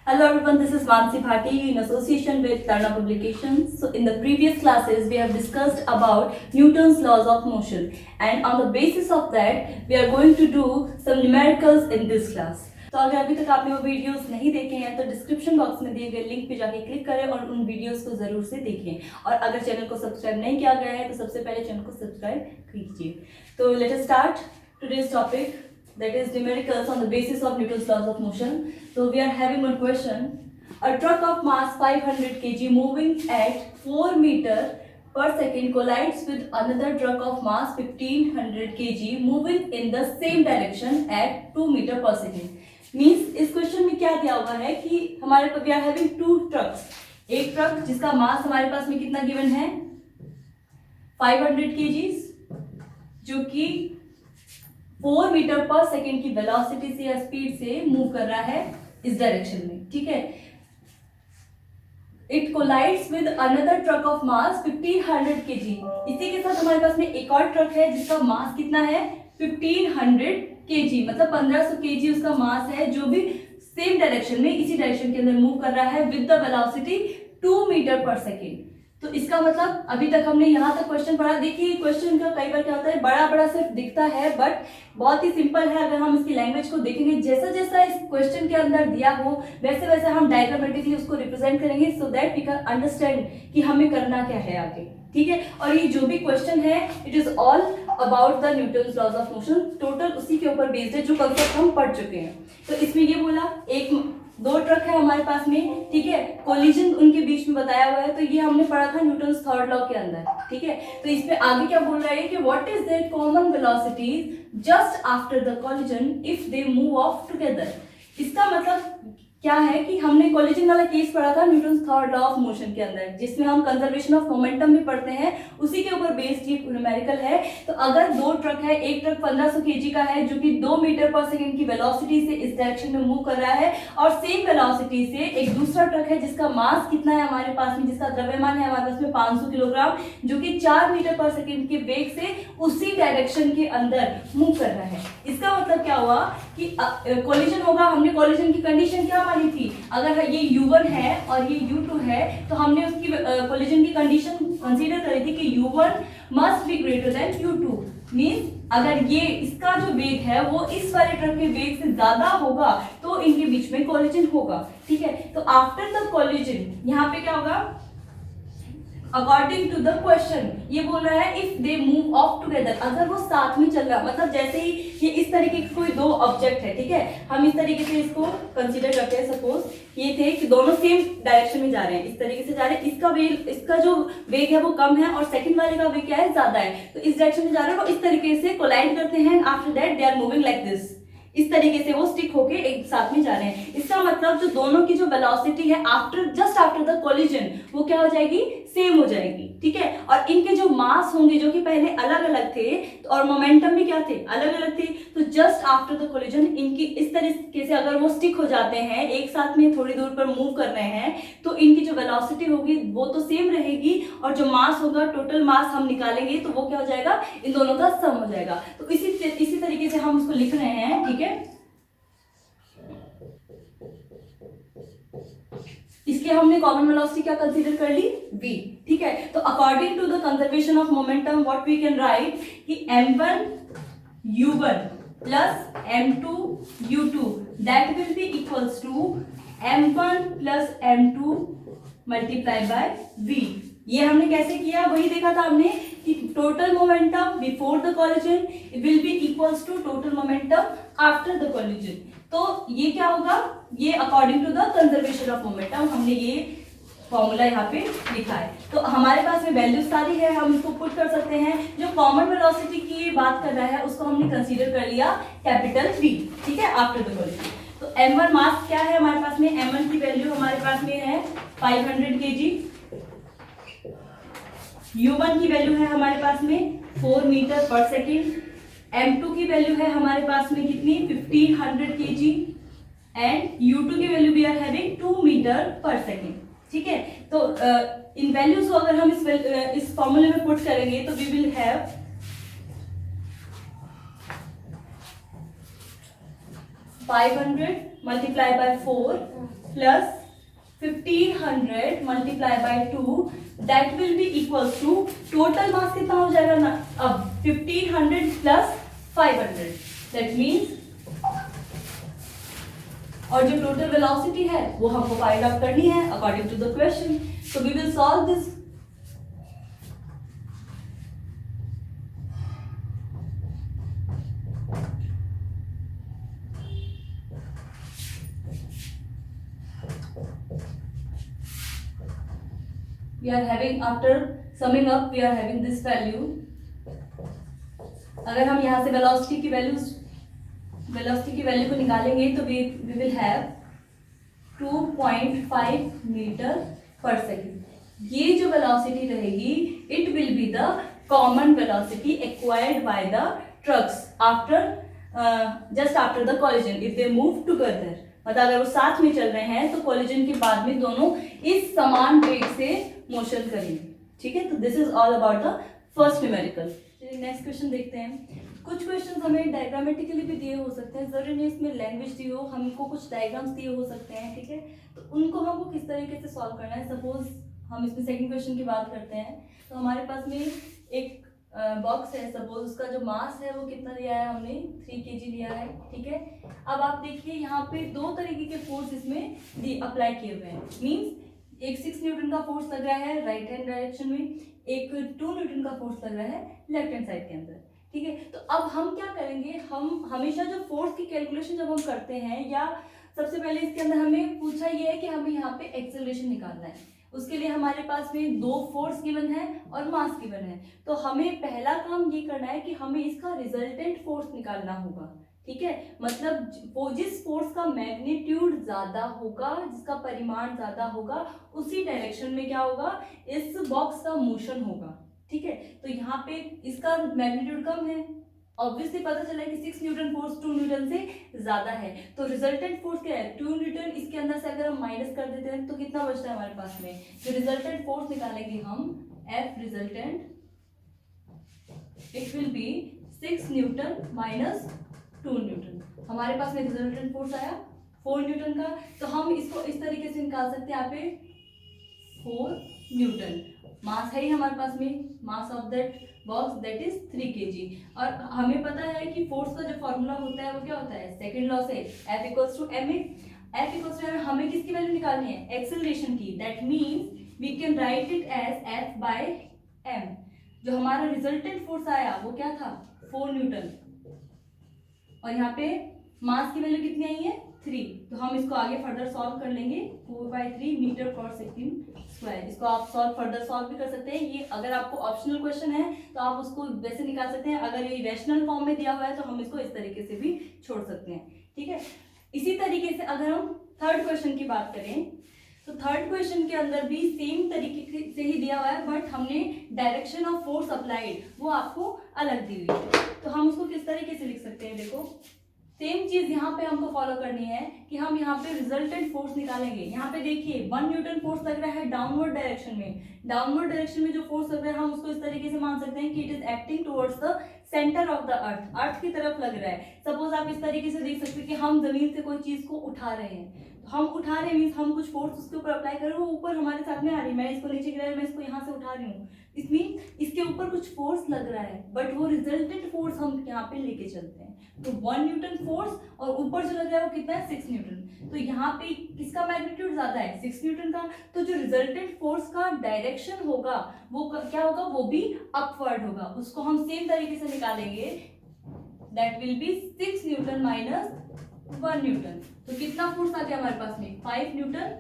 Hello everyone, this is Mansi Bhati in association with Tarna Publications. So in the previous classes, we have discussed about Newton's laws of motion, and on the basis of that, we are going to do some numericals in this class. तो अगर अभी तक आपने वो videos नहीं देखे हैं तो डिस्क्रिप्शन बॉक्स में दिए गए लिंक पे जाके क्लिक करें और उन वीडियोस को जरूर से देखें। और अगर चैनल को सब्सक्राइब नहीं किया गया है तो सबसे पहले चैनल को सब्सक्राइब कीजिए। तो let us start today's topic, that is numericals on the basis of Newton's laws of motion. So we are having one question. A truck of mass 500 kg moving at 4 meter per second collides with another truck of mass 1500 kg moving in the same direction at 2 meter per second. Means इस question में क्या दिया हुआ है कि हमारे पास we are having two trucks. एक truck जिसका मास हमारे पास में कितना गिवन है 500 kg, जो कि 4 मीटर पर सेकेंड की वेलोसिटी से या स्पीड से मूव कर रहा है इस डायरेक्शन में, ठीक है। It collides with another truck of mass 1500 kg। इसी के साथ हमारे पास में एक और ट्रक है जिसका मास कितना है 1500 kg, मतलब 1500 kg उसका मास है, जो भी सेम डायरेक्शन में इसी डायरेक्शन के अंदर मूव कर रहा है with the velocity 2 metre per second. तो इसका मतलब अभी तक हमने यहाँ तक क्वेश्चन पढ़ा। देखिए क्वेश्चन का कई बार क्या होता है, बड़ा बड़ा सिर्फ दिखता है बट बहुत ही सिंपल है। अगर हम इसकी लैंग्वेज को देखेंगे, जैसा जैसा इस क्वेश्चन के अंदर दिया हो वैसे वैसे हम डायग्रामेटिकली उसको रिप्रेजेंट करेंगे so that we can understand कि हमें करना क्या है आगे, ठीक है। और ये जो भी क्वेश्चन है it is all about the Newton's laws of motion, total उसी के ऊपर बेस्ड है जो कंसेप्ट हम पढ़ चुके हैं। तो इसमें ये बोला दो ट्रक है हमारे पास में, ठीक है, कोलिजन उनके बीच में बताया हुआ है। तो ये हमने पढ़ा था न्यूटन्स थर्ड लॉ के अंदर, ठीक है। तो इसमें आगे क्या बोल रहा है कि what is their common velocities just after the collision if they move of together. इसका मतलब क्या है कि हमने कोलिजन वाला केस पढ़ा था Newton's third law of motion के अंदर, जिसमें हम कंजर्वेशन ऑफ मोमेंटम भी पढ़ते हैं, उसी के ऊपर बेस्ड ये न्यूमेरिकल है। तो अगर दो ट्रक है, एक ट्रक 1500 kg का है जो कि 2 मीटर पर सेकंड की वेलोसिटी से इस डायरेक्शन में मूव कर रहा है, और सेम वेलोसिटी से एक दूसरा ट्रक है जिसका मास कितना है हमारे पास में, जिसका द्रव्यमान है हमारे पास में 500 किलोग्राम, जो कि 4 मीटर पर सेकंड के वेग से उसी डायरेक्शन के अंदर मूव कर रहा है। इसका मतलब क्या हुआ कि कोलिजन होगा। हमने कोलिजन की कंडीशन क्या मानी थी, अगर ये U1 है और ये U2 है तो हमने उसकी कोलिजन की कंडीशन कंसीडर करी थी कि U1 must be greater than U2। Means अगर ये इसका जो वेग है वो इस वाले ट्रक के वेग से ज्यादा होगा तो इनके बीच में कोलिजन होगा, ठीक है। तो आफ्टर द कोलिजन यहाँ पे क्या होगा, अकॉर्डिंग टू द क्वेश्चन ये बोल रहा है if they move of together, अगर वो साथ में चल रहा, मतलब जैसे ही ये इस तरीके के कोई दो ऑब्जेक्ट है, ठीक है, हम इस तरीके से इसको कंसीडर करते हैं। सपोज ये थे कि दोनों सेम डायरेक्शन में जा रहे हैं, इस तरीके से जा रहे हैं, इसका वेग, इसका जो वेग है वो कम है और सेकंड वाले का वेग क्या है ज्यादा है, तो इस डायरेक्शन में जा रहे हैं, वो इस तरीके से कोलाइड करते हैं। After that they are moving like this, इस तरीके से वो स्टिक होके एक साथ में जा रहे हैं। इसका मतलब जो दोनों की जो वेलोसिटी है जस्ट आफ्टर द कोलिजन वो क्या हो जाएगी, सेम हो जाएगी, ठीक है। और इनके जो मास होंगे जो कि पहले अलग अलग थे और मोमेंटम भी क्या थे, अलग अलग थे, तो जस्ट आफ्टर द कोलिजन इनकी इस तरीके से अगर वो स्टिक हो जाते हैं, एक साथ में थोड़ी दूर पर मूव कर रहे हैं, तो इनकी जो वेलोसिटी होगी वो तो सेम रहेगी और जो मास होगा, टोटल मास हम निकालेंगे तो वो क्या हो जाएगा, इन दोनों का सम हो जाएगा। तो इसी तरीके से हम उसको लिख रहे हैं, ठीक है। इसके हमने कॉमन वेलोसिटी क्या कंसीडर कर ली, v, ठीक है। तो according to the conservation of momentum what we can write कि m1 u1 plus m2 u2 that will be equals to m1 plus m2 multiply by v। ये हमने कैसे किया, वही देखा था हमने कि total momentum before the collision will be equals to total momentum after the collision. तो ये क्या होगा, ये according to the conservation of momentum हमने ये फॉर्मूला यहाँ पे लिखा है। तो हमारे पास में वैल्यू सारी है, हम इसको पुट कर सकते हैं। जो कॉमन वेलोसिटी की बात कर रहा है उसको हमने कंसीडर कर लिया कैपिटल V, ठीक है, आफ्टर द कोलिजन। तो m1 मास क्या है हमारे पास में, m1 की वैल्यू हमारे पास में है 500 kg, U1 की वैल्यू है हमारे पास में 4 मीटर पर सेकेंड, M2 की वैल्यू है हमारे पास में कितनी 1500 kg एंड U2 की value we are having 2 metre per second, ठीक है। तो इन वैल्यूज को अगर हम इस फॉर्मूले में पुट करेंगे तो we will have 500 multiply by 4 plus 1500 multiply by 2 that will be equal to total mass कितना हो जाएगा ना अब 1500 प्लस 500 दैट मीन्स और जो टोटल वेलोसिटी है वो हमको फाइंड आउट करनी है according to the question. So we will solve this. We are having after summing up we are having this value. अगर हम यहाँ से वेलोसिटी की वैल्यू को निकालेंगे तो we will have 2.5 metre per second. ये जो वेलोसिटी रहेगी it will be the common velocity acquired by the trucks after just after the collision if they move together. मतलब अगर वो साथ में चल रहे हैं तो कोलिजन के बाद में दोनों इस समान वेग से मोशन करेंगे. ठीक है, तो this is all about the first numerical. Next question देखते हैं. कुछ क्वेश्चन हमें डायग्रामेटिकली भी दिए हो सकते हैं, जरूरी नहीं इसमें लैंग्वेज दी हो, हमको कुछ डायग्राम्स दिए हो सकते हैं. ठीक है, तो उनको हमको किस तरीके से सॉल्व करना है. सपोज हम इसमें सेकंड क्वेश्चन की बात करते हैं तो हमारे पास में एक बॉक्स है. सपोज उसका जो मास है वो कितना लिया है हमने 3 kg लिया है. ठीक है, अब आप देखिए यहाँ पे दो तरीके के फोर्स इसमें अप्लाई किए हुए हैं. मींस एक 6 न्यूटन का फोर्स लग रहा है राइट हैंड डायरेक्शन में, एक 2 न्यूटन का फोर्स लग रहा है लेफ्ट हैंड साइड के अंदर. ठीक है, तो अब हम क्या करेंगे, हम हमेशा जो फोर्स की कैलकुलेशन जब हम करते हैं या सबसे पहले इसके अंदर हमें पूछा ये है कि हमें यहाँ पे एक्सेलरेशन निकालना है. उसके लिए हमारे पास में 2 फोर्स गिवन है और मास गिवन है. तो हमें पहला काम ये करना है कि हमें इसका रिजल्टेंट फोर्स निकालना होगा. ठीक है, मतलब वो जिस फोर्स का मैग्नीट्यूड ज्यादा होगा, जिसका परिमाण ज्यादा होगा, उसी डायरेक्शन में क्या होगा, इस बॉक्स का मोशन होगा. ठीक है, तो यहाँ पे इसका मैग्नीट्यूड कम है, ऑब्वियसली पता चला है कि 6 न्यूटन फोर्स 2 न्यूटन से ज्यादा है. तो रिजल्टेंट फोर्स क्या है 2 न्यूटन. इसके अंदर से अगर हम माइनस कर देते हैं तो कितना बचता है हमारे पास में, जो रिजल्टेंट फोर्स निकालेंगे हम F resultant it will be 6 Newton minus 2 Newton. हमारे पास में रिजल्टेंट फोर्स आया 4 न्यूटन का. तो हम इसको इस तरीके से निकाल सकते हैं यहाँ पे 4 न्यूटन. मास है ही हमारे पास में, mass of that box that is 3 kg. और हमें पता है कि फोर्स का जो फॉर्मूला होता है वो क्या होता है, सेकंड लॉ से F equals to ma. F equals to हमें किसकी वैल्यू निकालनी है, एक्सेलरेशन की. That means we can write it as F by m. जो हमारा रिजल्टेंट फोर्स आया वो क्या था 4 न्यूटन और यहाँ पे मास की वैल्यू कितनी आई है 3. तो हम इसको आगे फर्दर सॉल्व कर लेंगे 4/3 मीटर पर सेकंड स्क्वायर. इसको आप फर्दर सॉल्व भी कर सकते हैं. ये अगर आपको ऑप्शनल क्वेश्चन है तो आप उसको वैसे निकाल सकते हैं. अगर ये रैशनल फॉर्म में दिया हुआ है तो हम इसको इस तरीके से भी छोड़ सकते हैं. ठीक है, इसी तरीके से अगर हम थर्ड क्वेश्चन की बात करें तो थर्ड क्वेश्चन के अंदर भी सेम तरीके से ही दिया हुआ है, बट हमने डायरेक्शन ऑफ फोर्स अप्लाइड वो आपको अलग दी हुई है. तो हम उसको किस तरीके से लिख सकते हैं, देखो सेम चीज यहाँ पे हमको फॉलो करनी है कि हम यहाँ पे रिजल्टेंट फोर्स निकालेंगे. यहाँ पे देखिए 1 न्यूटन फोर्स लग रहा है डाउनवर्ड डायरेक्शन में. डाउनवर्ड डायरेक्शन में जो फोर्स लग रहा है हम उसको इस तरीके से मान सकते हैं कि it is acting towards the centre of the earth. Earth की तरफ लग रहा है. सपोज आप इस तरीके से देख सकते हैं कि हम जमीन से कोई चीज को उठा रहे हैं. हम उठा रहे हैं मीन्स हम कुछ फोर्स उसके ऊपर अप्लाई कर रहे हैं, वो ऊपर हमारे साथ में आ रही है. मैं इसको नीचे गिरा रही हूँ, मैं इसको यहाँ से उठा रही हूँ. इसमें इसके ऊपर कुछ फोर्स लग रहा है बट वो रिजल्टेंट फोर्स हम यहाँ पे लेके चलते हैं. तो 1 न्यूटन फोर्स और ऊपर जो लग रहा है वो कितना है 6 न्यूटन. तो यहाँ पे किसका मैग्नीट्यूड ज्यादा है 6 न्यूटन का. तो जो रिजल्टेंट फोर्स का डायरेक्शन होगा वो क्या होगा, वो भी अपवर्ड होगा. उसको हम सेम तरीके से निकालेंगे. That will B 6 Newton minus 1 Newton. तो कितना फोर्स आ गया हमारे पास में 5 न्यूटन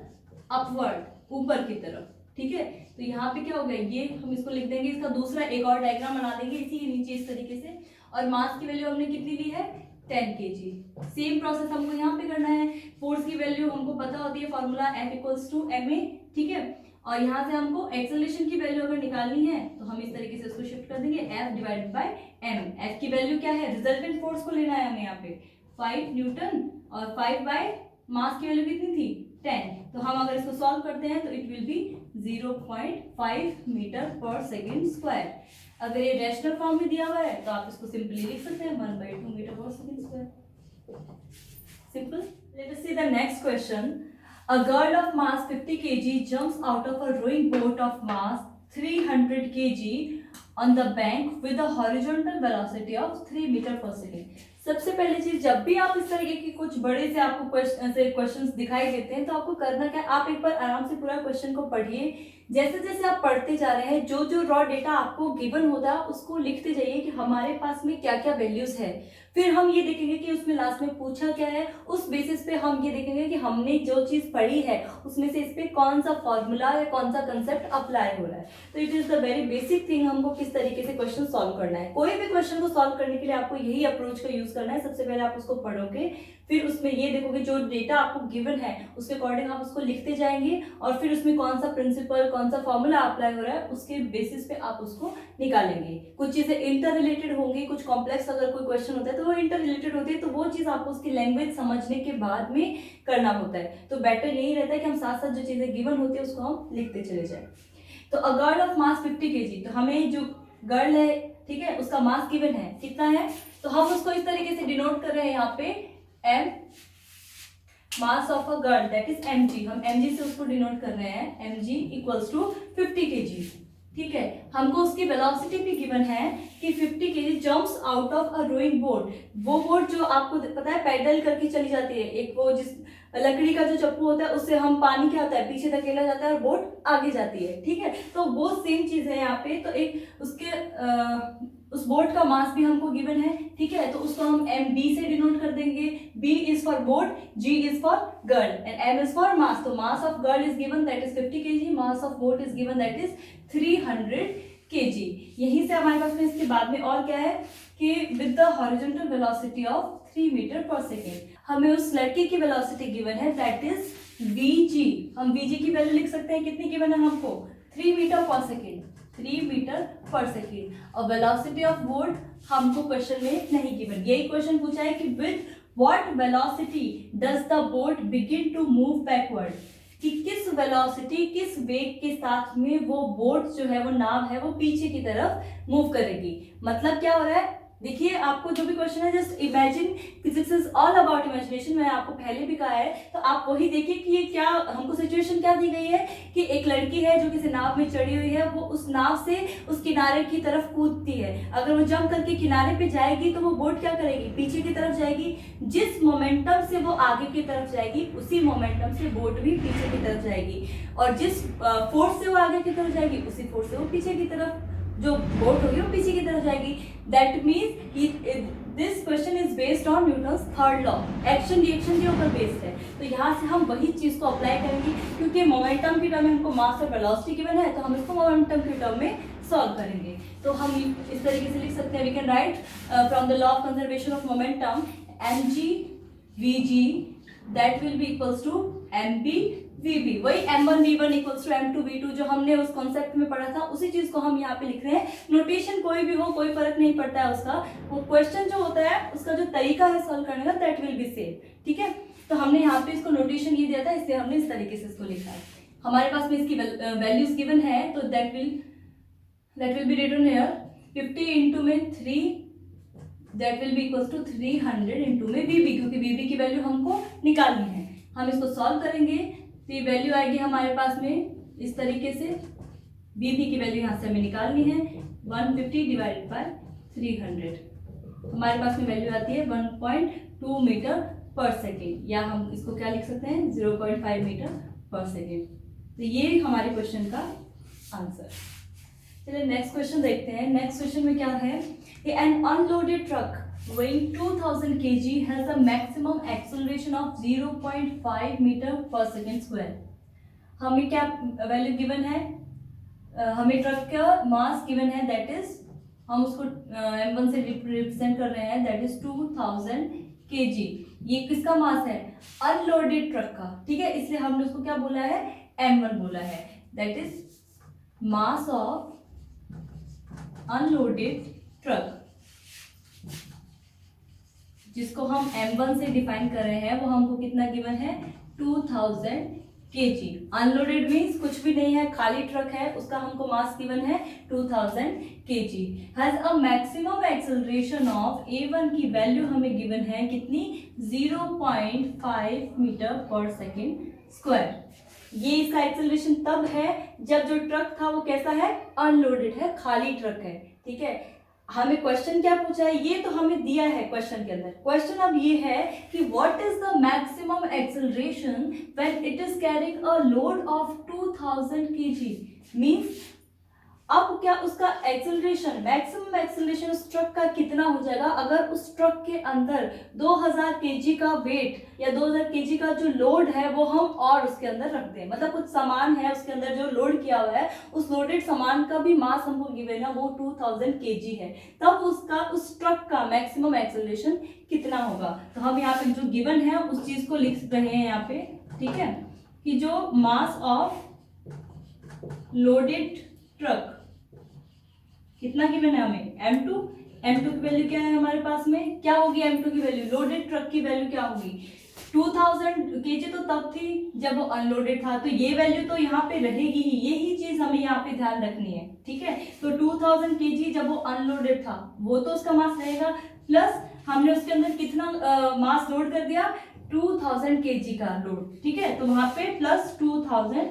अपवर्ड ऊपर की तरफ. ठीक है, तो यहाँ पे क्या हो गया, ये हम इसको लिख देंगे. इसका दूसरा एक और डायग्राम बना देंगे इसी के नीचे इस तरीके से. और मास की वैल्यू हमने कितनी ली है 10 kg. सेम प्रोसेस हमको यहाँ पे करना है. फोर्स की वैल्यू हमको पता होती है formula F equals to ma. ठीक है, और यहाँ से हमको एक्सेलरेशन की वैल्यू अगर निकालनी है तो हम इस तरीके से उसको शिफ्ट कर देंगे F divided by m. F की वैल्यू क्या है, रिजल्टेंट फोर्स को लेना है हमें यहाँ पे 5 न्यूटन और 5 बाय मास की वैल्यू कितनी थी 10. तो हम अगर इसको सॉल्व करते हैं तो it will be 0.5 metre per second square. अगर ये रैशनल फॉर्म में दिया हुआ है तो आप इसको सिंपली लिख सकते हैं 1/2 metre per second square. Simple. Let us see the next question. A girl of mass 50 kg jumps out of a rowing boat of mass 300 kg on the bank with a horizontal velocity of 3 meter per second. सबसे पहले चीज, जब भी आप इस तरीके की कुछ बड़े से आपको क्वेश्चंस दिखाई देते हैं तो आपको करना क्या है, आप एक बार आराम से पूरा क्वेश्चन को पढ़िए। जैसे जैसे आप पढ़ते जा रहे हैं, जो जो रॉ डेटा आपको गिवन होता है उसको लिखते जाइए कि हमारे पास में क्या क्या वैल्यूज है। फिर हम ये देखेंगे कि उसमें लास्ट में पूछा क्या है, उस बेसिस पे हम ये देखेंगे कि हमने जो चीज पढ़ी है उसमें से इस पे कौन सा फॉर्मूला या कौन सा कंसेप्ट अप्लाई हो रहा है। तो it is the very basic thing, हमको किस तरीके से क्वेश्चन सॉल्व करना है। कोई भी क्वेश्चन को सॉल्व करने के लिए आपको यही अप्रोच का यूज करना है। सबसे पहले आप उसको पढ़ोगे, फिर उसमें ये देखोगे जो डेटा आपको गिवन है उसके अकॉर्डिंग आप उसको लिखते जाएंगे, और फिर उसमें कौन सा प्रिंसिपल कौन सा फॉर्मूला अप्लाई हो रहा है उसके बेसिस पे आप उसको निकालेंगे। कुछ चीजें इंटर रिलेटेड होंगी, कुछ कॉम्प्लेक्स अगर कोई क्वेश्चन होता है तो वो इंटर रिलेटेड होती है, तो वो चीज आपको उसकी लैंग्वेज समझने के बाद में करना होता है। तो बेटर यही रहता है कि हम साथ साथ जो चीजें गिवन होती है उसको हम लिखते चले जाए। तो a girl of mass 50 kg, तो हमें जो गर्ल है, ठीक है, उसका मास गिवन है कितना है, तो हम उसको इस तरीके से डिनोट कर रहे हैं यहाँ पे m, mass of a girl that is mg। हम mg से उसको डिनोट कर रहे हैं, mg इक्वल्स टू 50 kg। ठीक है, हमको उसकी वेलोसिटी भी गिवन है कि 50 kg jumps out of a rowing boat. वो बोट जो आपको पता है पैडल करके चली जाती है, एक वो जिस लकड़ी का जो चप्पू होता है उससे हम पानी क्या होता है पीछे धकेला जाता है और बोट आगे जाती है। ठीक है, तो वो सेम चीज है यहाँ पे। तो एक उसके उस बोट का मास भी हमको गिवन है। ठीक है, तो उसको हम एम बी से डिनोट कर देंगे। B is for boat, G is for girl and M is for mass. तो mass of girl is given that is 50 kg, mass of boat is given that is 300 kg। यहीं से हमारे पास में इसके बाद में और क्या है कि with the horizontal velocity of 3 metre per second, हमें उस लड़की की वेलोसिटी गिवन है दैट इज वीजी। हम वीजी की वैल्यू लिख सकते हैं, कितनी गिवन है हमको, 3 metre per second, 3 metre per second. और वेलोसिटी ऑफ बोट हमको क्वेश्चन में नहीं गिवन। यही क्वेश्चन पूछा है कि with what velocity does the boat begin to move backward, कि किस वेलोसिटी किस वेग के साथ में वो बोट जो है वो नाव है वो पीछे की तरफ मूव करेगी। मतलब क्या हो रहा है, देखिए आपको जो भी क्वेश्चन है just imagine, physics is all about imagination. मैंने आपको पहले भी कहा है, तो आप वही देखिए कि ये क्या हमको सिचुएशन क्या दी गई है कि एक लड़की है जो किसी नाव में चढ़ी हुई है, वो उस नाव से उस किनारे की तरफ कूदती है। अगर वो जंप करके किनारे पे जाएगी तो वो बोट क्या करेगी, पीछे की तरफ जाएगी। जिस मोमेंटम से वो आगे की तरफ जाएगी उसी मोमेंटम से बोट भी पीछे की तरफ जाएगी, और जिस फोर्स से वो आगे की तरफ जाएगी उसी फोर्स से वो पीछे की तरफ जो बोट होगी वो पीछे की तरफ जाएगी। That means this question is based on Newton's third law, action reaction के ऊपर बेस्ड है। तो यहाँ से हम वही चीज को अप्लाई करेंगे, क्योंकि मोमेंटम की टर्म में हमको मास और वेलोसिटी गिवन है, तो हम इसको मोमेंटम की टर्म में सॉल्व करेंगे। तो हम इस तरीके से लिख सकते हैं, we can write from the law of conservation of momentum mg vg that will be equals to mb vb। वही m1 v1 equals to m2 v2 जो हमने उस कॉन्सेप्ट में पढ़ा था, उसी चीज को हम यहाँ पे लिख रहे हैं। नोटेशन कोई भी हो कोई फर्क नहीं पड़ता है उसका, वो क्वेश्चन जो होता है उसका जो तरीका है सॉल्व करने का दैट विल बी सेम। ठीक है, तो हमने यहाँ पे इसको नोटेशन ये दिया था, इसलिए हमने इस तरीके से इसको लिखा है। हमारे पास में इसकी वैल्यूज गिवन है, तो that will be written here 50 into में 3 that will be equals to 300 into में bb, क्योंकि bb की वैल्यू हमको निकालनी है। हम इसको सॉल्व करेंगे तो ये वैल्यू आएगी हमारे पास में इस तरीके से, bb की वैल्यू यहाँ से हमें निकालनी है 150 डिवाइडेड बाय 300। हमारे पास में वैल्यू आती है 1.2 मीटर पर सेकेंड, या हम इसको क्या लिख सकते हैं 0.5 मीटर पर सेकेंड। तो ये हमारे क्वेश्चन का आंसर। चलिए नेक्स्ट क्वेश्चन देखते हैं। नेक्स्ट क्वेश्चन में क्या है कि an unloaded truck weighing 2000 kg has a maximum acceleration of 0.5 meter per second square। हमें क्या वैल्यू गिवन है, हमें ट्रक का मास गिवन है दैट इज, हम उसको m1 से रिप्रेजेंट कर रहे हैं दैट इज 2000 kg। ये किसका मास है, अनलोडेड ट्रक का। ठीक है, इसलिए हमने उसको क्या बोला है m1 बोला है, that is mass of unloaded truck, जिसको हम m1 से डिफाइन कर रहे हैं, वो हमको कितना गिवन है 2000 kg। अनलोडेड मीन्स कुछ भी नहीं है, खाली ट्रक है, उसका हमको मास गिवन है 2000 kg। Has a maximum acceleration of a1 की वैल्यू हमें गिवन है कितनी, 0.5 मीटर पर सेकेंड स्क्वायर। ये इसका एक्सेलरेशन तब है जब जो ट्रक था वो कैसा है, अनलोडेड है, खाली ट्रक है। ठीक है, हमें क्वेश्चन क्या पूछा है, ये तो हमें दिया है क्वेश्चन के अंदर। क्वेश्चन अब ये है कि what is the maximum acceleration when it is carrying a load of 2000 kg। Means अब क्या उसका एक्सेलरेशन, मैक्सिमम एक्सेलरेशन उस ट्रक का कितना हो जाएगा अगर उस ट्रक के अंदर 2000 kg का वेट या 2000 kg का जो लोड है वो हम और उसके अंदर रख दें। मतलब कुछ सामान है उसके अंदर जो लोड किया हुआ है, उस लोडेड सामान का भी मास हमको गिवन है वो 2000 kg है, तब उसका उस ट्रक का मैक्सिमम एक्सेलरेशन कितना होगा। तो हम यहाँ पे जो गिवन है उस चीज को लिख रहे हैं यहाँ पे। ठीक है, कि जो मास ऑफ लोडेड ट्रक कितना गिवन है हमें, m2। m2 की वैल्यू क्या है हमारे पास में, क्या होगी m2 की वैल्यू, लोडेड ट्रक की वैल्यू क्या होगी, 2000 kg तो तब थी जब वो अनलोडेड था, तो ये वैल्यू तो यहाँ पे रहेगी ही, यही चीज हमें यहाँ पे ध्यान रखनी है। ठीक है, तो 2000 kg जब वो अनलोडेड था वो तो उसका मास रहेगा, प्लस हमने उसके अंदर कितना मास लोड कर दिया, 2000 kg का लोड। ठीक है, तो वहां पे प्लस 2000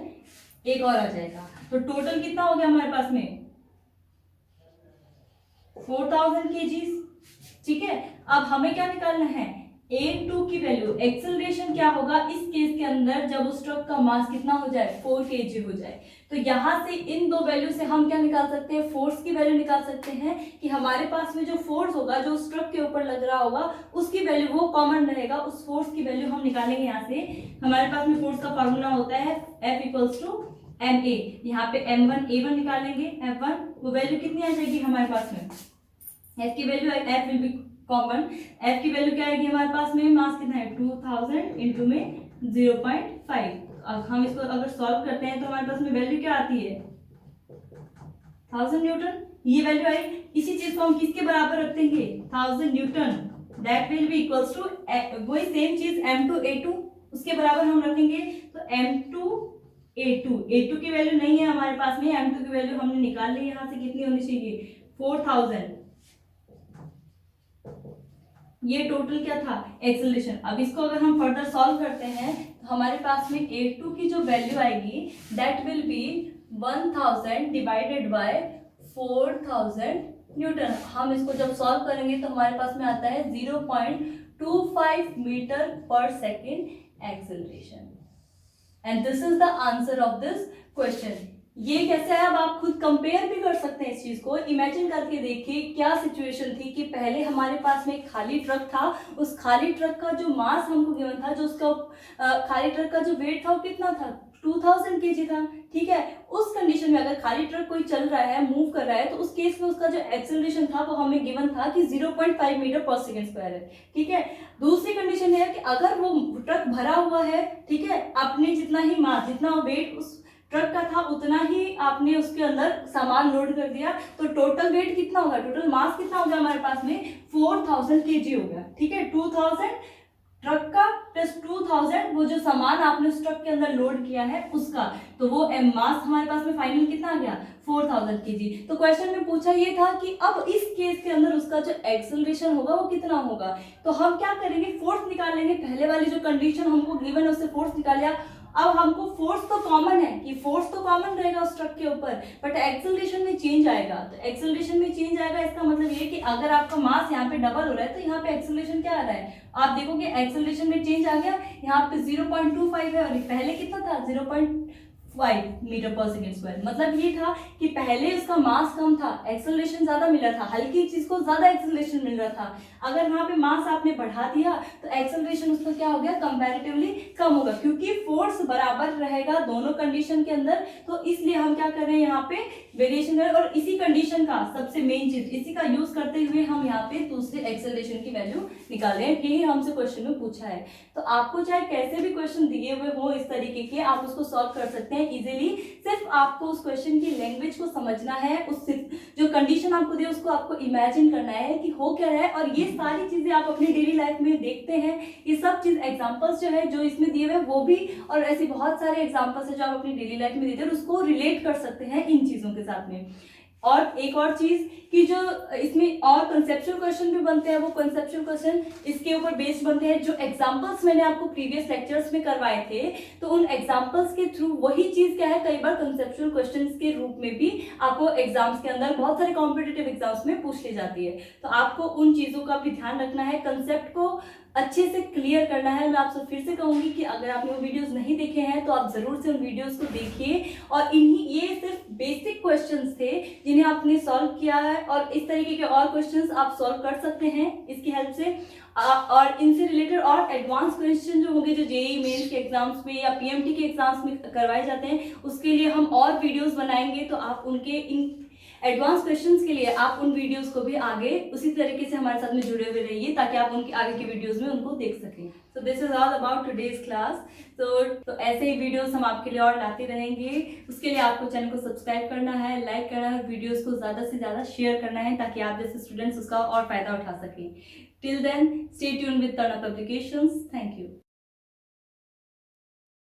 एक और आ जाएगा, तो टोटल कितना हो गया हमारे पास में 4000 kgs। ठीक है, अब हमें क्या निकालना है, a2 की वैल्यू, एक्सेलरेशन क्या होगा इस केस के अंदर जब उस ट्रक का मास कितना हो जाए, 4 kg हो जाए। तो यहां से इन दो वैल्यू से हम क्या निकाल सकते हैं, फोर्स की वैल्यू निकाल सकते हैं कि हमारे पास में जो फोर्स होगा जो उस ट्रक के ऊपर लग रहा होगा उसकी वैल्यू वो कॉमन रहेगा, उस फोर्स की वैल्यू हम निकालेंगे। यहाँ से हमारे पास में फोर्स का फॉर्मूला होता है F इक्वल्स टू ma। यहाँ पे m1 a1 निकालेंगे, f1 वो वैल्यू कितनी आ जाएगी हमारे पास में, f की value, f will be common, f की वैल्यू क्या आएगी हमारे पास में, मास कितना है 2000 इंटू में 0.5। अब हम इसको अगर सॉल्व करते हैं तो हमारे पास में वैल्यू क्या आती है 1000 न्यूटन, ये वैल्यू आई। इसी चीज को हम किसके बराबर रख देंगे, 1000 newton, that will be equals to वही सेम चीज m2 a2 उसके बराबर हम रखेंगे। तो m2 a2 की वैल्यू नहीं है हमारे पास में, m2 की वैल्यू हमने निकाल ली, यहाँ से कितनी होनी चाहिए 4000। ये टोटल क्या था एक्सेलरेशन। अब इसको अगर हम फर्दर सॉल्व करते हैं तो हमारे पास में a2 की जो वैल्यू आएगी that will B 1000 divided by 4000 Newton. हम इसको जब सॉल्व करेंगे तो हमारे पास में आता है 0.25 metre per second acceleration, and this is the answer of this question. ये कैसे है, अब आप खुद कंपेयर भी कर सकते हैं इस चीज को, इमेजिन करके देखिए क्या सिचुएशन थी कि पहले हमारे पास में एक खाली ट्रक था, उस खाली ट्रक का जो मास हमको गिवन था, जो उसका खाली ट्रक का जो वेट था वो कितना था 2000 kg था। ठीक है, उस कंडीशन में अगर खाली ट्रक कोई चल रहा है, मूव कर रहा है, तो उस केस में उसका जो एक्सेलरेशन था वो हमें गिवन था कि 0.5 मीटर पर सेकेंड स्क्वायर है। ठीक है, दूसरी कंडीशन है कि अगर वो ट्रक भरा हुआ है, ठीक है, अपने जितना ही मास, जितना वेट उस ट्रक का था उतना ही आपने उसके अंदर सामान लोड कर दिया, तो टोटल वेट कितना होगा, टोटल मास कितना होगा हमारे पास में 4000 kg हो गया। ठीक है, 2000 ट्रक का प्लस 2000 वो जो सामान आपने उस ट्रक के अंदर लोड किया है उसका, तो वो मास हमारे पास में फाइनल कितना आ गया 4000 kg। तो क्वेश्चन में पूछा ये था कि अब इस केस के अंदर उसका जो एक्सेलरेशन होगा वो कितना होगा। तो हम क्या करेंगे, फोर्स निकालेंगे, पहले वाली जो कंडीशन हमको गिवन है उससे फोर्स निकालिया। अब हमको फोर्स तो कॉमन है कि फोर्स तो कॉमन रहेगा उस ट्रक के ऊपर, बट एक्सेलरेशन में चेंज आएगा। तो एक्सेलरेशन में चेंज आएगा इसका मतलब ये कि अगर आपका मास यहाँ पे डबल हो रहा है तो यहाँ पे एक्सेलरेशन क्या आ रहा है, आप देखोगे एक्सेलरेशन में चेंज आ गया, यहाँ पे 0.25 है और पहले कितना था 0.5 मीटर पर सेकेंड स्क्वायर। मतलब ये था कि पहले उसका मास कम था, एक्सेलरेशन ज्यादा मिल रहा था, हल्की चीज को ज्यादा एक्सेलरेशन मिल रहा था। अगर वहां पे मास आपने बढ़ा दिया तो एक्सेलरेशन उसका क्या हो गया, कंपैरेटिवली कम होगा, क्योंकि फोर्स बराबर रहेगा दोनों कंडीशन के अंदर। तो इसलिए हम क्या कर रहे हैं यहाँ पे वेरिएशन कर, और इसी कंडीशन का सबसे मेन चीज, इसी का यूज करते हुए हम यहाँ पे दूसरे एक्सेलरेशन की वैल्यू निकाल रहे हैं। यही हमसे क्वेश्चन में पूछा है। तो आपको चाहे कैसे भी क्वेश्चन दिए हुए हो इस तरीके के, आप उसको सॉल्व कर सकते हैं। हैं इजीली। सिर्फ आपको उस क्वेश्चन की लैंग्वेज को समझना है, उस जो कंडीशन आपको दिए उसको आपको इमेजिन करना है कि हो क्या रहा है, और ये सारी चीजें आप अपनी डेली लाइफ में देखते हैं। ये सब चीज एग्जांपल्स जो है जो इसमें दिए हुए वो भी, और ऐसी बहुत सारे एग्जांपल्स है जो आप अपनी डेली लाइफ में देते हैं और उसको रिलेट कर सकते हैं इन चीजों के साथ में। और एक और चीज कि जो इसमें और कंसेप्चुअल क्वेश्चन भी बनते हैं, वो कंसेप्चुअल क्वेश्चन इसके ऊपर बेस्ड बनते हैं। जो एग्जांपल्स मैंने आपको प्रीवियस लेक्चर्स में करवाए थे, तो उन एग्जांपल्स के थ्रू वही चीज क्या है, कई बार कंसेप्चुअल क्वेश्चंस के रूप में भी आपको एग्जाम्स के अंदर, बहुत सारे कॉम्पिटिटिव एग्जाम्स में पूछ ली जाती है। तो आपको उन चीजों का भी ध्यान रखना है, कंसेप्ट को अच्छे से क्लियर करना है। मैं आपसे फिर से कहूंगी कि अगर आपने वो वीडियोस नहीं देखे हैं तो आप जरूर से उन वीडियोस को देखिए, और इन्हीं ये सिर्फ बेसिक क्वेश्चंस थे जिन्हें आपने सॉल्व किया है, और इस तरीके के और क्वेश्चंस आप सॉल्व कर सकते हैं इसकी हेल्प से। और इनसे रिलेटेड और एडवांस क्वेश्चन जो होंगे, जो जेईई मेंस के एग्जाम्स में या पीएमटी के एग्जाम्स में करवाए जाते हैं, उसके लिए हम और वीडियोस बनाएंगे। तो आप उनके इन एडवांस क्वेश्चंस के लिए आप उन वीडियोस को भी आगे उसी तरीके से हमारे साथ में जुड़े हुए रहिए, ताकि आप उनके आगे की वीडियोस में उनको देख सकें। So this is all about today's class. तो ऐसे ही वीडियोस हम आपके लिए और लाते रहेंगे। उसके लिए आपको चैनल को सब्सक्राइब करना है, लाइक करना है, वीडियोस को ज़्यादा से ज़्यादा शेयर करना है, ताकि आप जैसे स्टूडेंट्स उसका और फायदा उठा सकें। Till then stay tuned with Turn Up Publications. Thank you.